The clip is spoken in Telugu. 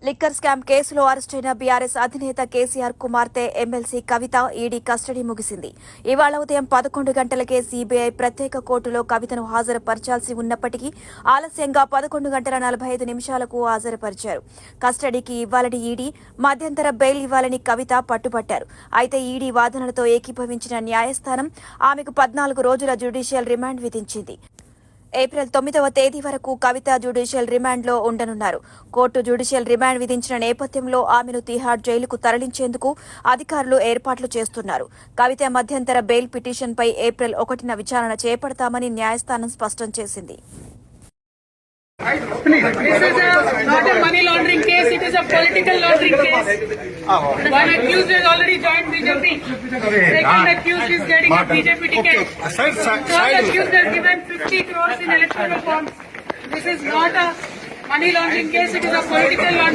లిక్కర్ స్కామ్ కేసులో అరెస్టైన బీఆర్ఎస్ అధినేత కేసీఆర్ కుమార్తె ఎమ్మెల్సీ కవిత ఈడీ కస్టడీ ముగిసింది. ఇవాళ ఉదయం 11 గంటలకే సీబీఐ ప్రత్యేక కోర్టులో కవితను హాజరుపరచాల్సి ఉన్నప్పటికీ ఆలస్యంగా 11 గంటల 45 నిమిషాలకు హాజరుపరిచారు. కస్టడీకి ఇవ్వాలని ఈడీ, మధ్యంతర బెయిల్ ఇవ్వాలని కవిత పట్టుబట్టారు. అయితే ఈడీ వాదనలతో ఏకీభవించిన న్యాయస్థానం ఆమెకు 14 రోజుల జ్యుడిషియల్ రిమాండ్ విధించింది. ఏప్రిల్ 9వ తేదీ వరకు కవిత జ్యుడిషియల్ రిమాండ్లో ఉండనున్నారు. కోర్టు జ్యుడిషియల్ రిమాండ్ విధించిన నేపథ్యంలో ఆమెను తిహార్ జైలుకు తరలించేందుకు అధికారులు ఏర్పాట్లు చేస్తున్నారు. కవిత మధ్యంతర బెయిల్ పిటిషన్పై ఏప్రిల్ 1న విచారణ చేపడతామని న్యాయస్థానం స్పష్టం చేసింది. This is not a money laundering case, it is a political laundering case. One accused has already joined BJP. Second accused is getting a BJP ticket. Third accused has given 50 crores in electoral bonds. This is not a money laundering case, it is a political laundering